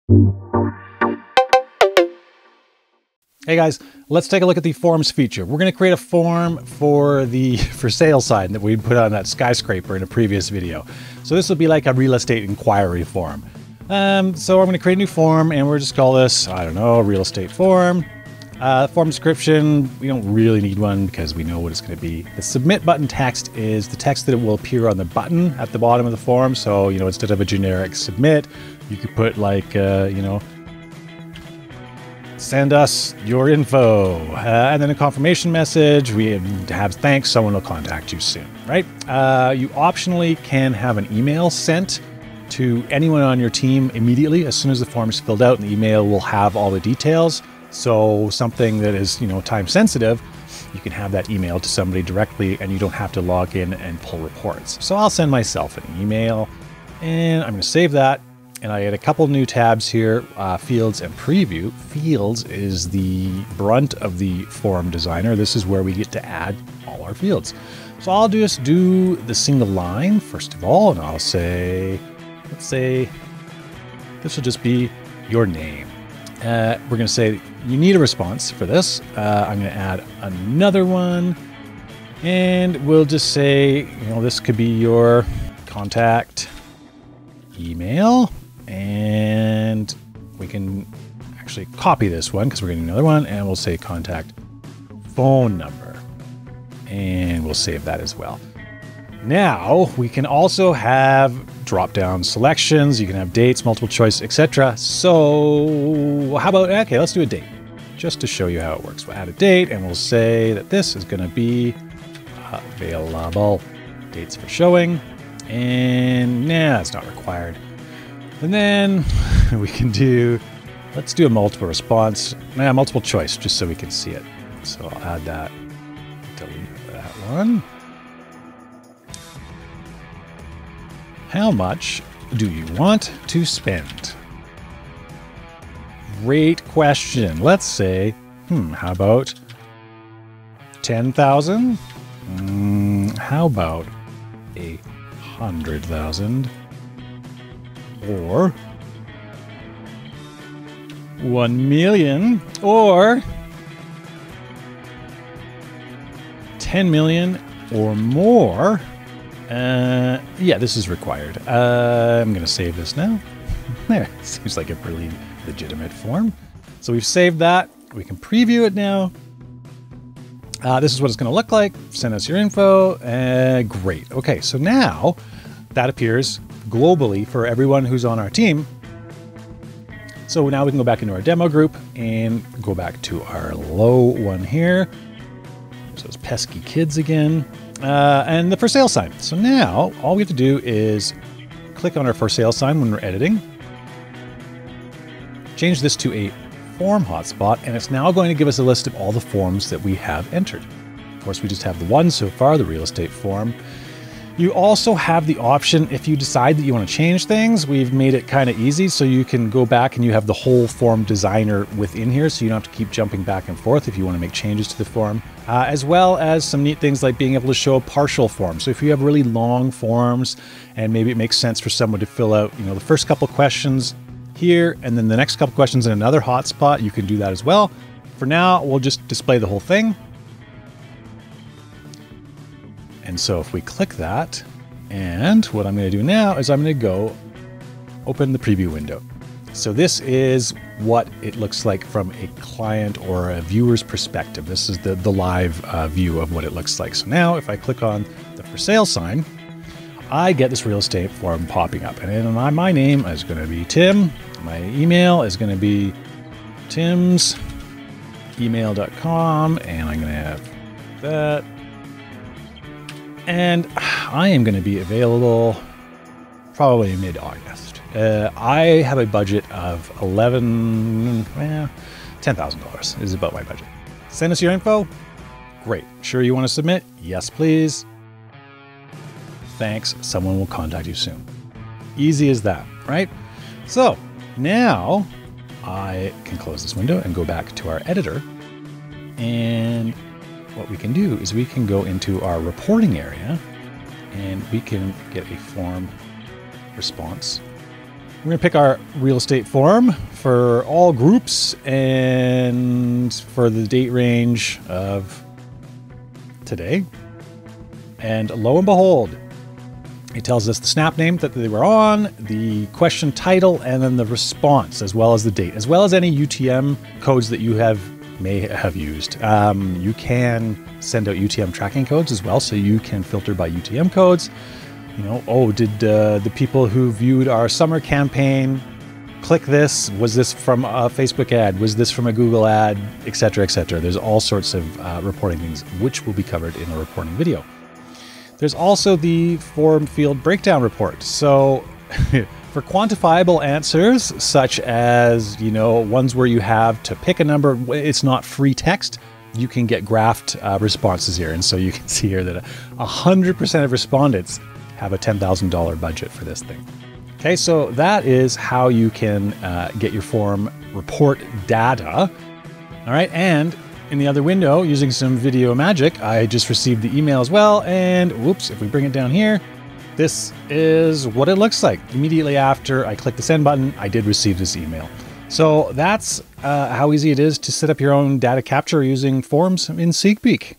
Hey guys, let's take a look at the forms feature. We're going to create a form for the for sale sign that we put on that skyscraper in a previous video. So this will be like a real estate inquiry form. So I'm going to create a new form and we're just call this, I don't know, real estate form. Form description, we don't really need one because we know what it's going to be. The submit button text is the text that will appear on the button at the bottom of the form. So, instead of a generic submit, you could put like, send us your info, and then a confirmation message. We have thanks, someone will contact you soon, right? You optionally can have an email sent to anyone on your team immediately as soon as the form is filled out, and the email will have all the details. So something that is, time sensitive, you can have that email to somebody directly and you don't have to log in and pull reports. So I'll send myself an email and I'm going to save that. And I add a couple new tabs here, Fields and Preview. Fields is the brunt of the form designer. This is where we get to add all our fields. So I'll just do the single line first of all, and I'll say, let's say, this will just be your name. We're going to say you need a response for this. I'm going to add another one, and we'll just say, this could be your contact email. And we can actually copy this one because we're getting another one, and we'll say contact phone number, and we'll save that as well. Now we can also have drop-down selections. You can have dates, multiple choice, etc. So how about, okay, let's do a date just to show you how it works. We'll add a date and we'll say that this is going to be available dates for showing, and it's not required. And then we can do, let's do a multiple response, multiple choice, just so we can see it. So I'll add that, delete that one. How much do you want to spend? Great question. Let's say, how about 10,000? How about 100,000? Or 1 million, or 10 million or more. This is required. I'm going to save this now. There, seems like a really legitimate form. So we've saved that. We can preview it now. This is what it's going to look like. Send us your info. Great. Okay, so now that appears globally for everyone who's on our team. So now we can go back into our demo group and go back to our low one here. There's those pesky kids again. And the for sale sign. So now all we have to do is click on our for sale sign when we're editing. Change this to a form hotspot, and it's now going to give us a list of all the forms that we have entered. Of course, we just have the one so far, the real estate form. You also have the option, if you decide that you want to change things, we've made it kind of easy, so you can go back and you have the whole form designer within here, so you don't have to keep jumping back and forth if you want to make changes to the form, as well as some neat things like being able to show a partial form. So if you have really long forms and maybe it makes sense for someone to fill out, the first couple questions here and then the next couple questions in another hotspot, you can do that as well. For now, we'll just display the whole thing. And so if we click that, and what I'm going to do now is I'm going to go open the preview window. So this is what it looks like from a client or a viewer's perspective. This is the live view of what it looks like. So now if I click on the for sale sign, I get this real estate form popping up. And then my name is going to be Tim. My email is going to be timsemail.com, and I'm going to have that. And I am going to be available probably mid-August. I have a budget of $10,000 is about my budget. Send us your info. Great. Sure you want to submit? Yes, please. Thanks. Someone will contact you soon. Easy as that, right? So now I can close this window and go back to our editor. And what we can do is we can go into our reporting area and we can get a form response We're going to pick our real estate form for all groups and for the date range of today. And lo and behold, it tells us the snap name that they were on, the question title, and then the response, as well as the date, as well as any UTM codes that you may have used. You can send out UTM tracking codes as well, so you can filter by UTM codes. You know, oh, did the people who viewed our summer campaign click this? Was this from a Facebook ad? Was this from a Google ad? Etc., etc. There's all sorts of reporting things, which will be covered in a reporting video. There's also the form field breakdown report. So for quantifiable answers, such as, you know, ones where you have to pick a number, it's not free text, you can get graphed responses here. And so you can see here that 100% of respondents have a $10,000 budget for this thing. Okay, so that is how you can get your form report data. All right, and in the other window, using some video magic, I just received the email as well. And whoops, if we bring it down here, this is what it looks like. Immediately after I click the send button, I did receive this email. So that's how easy it is to set up your own data capture using forms in SeekBeak.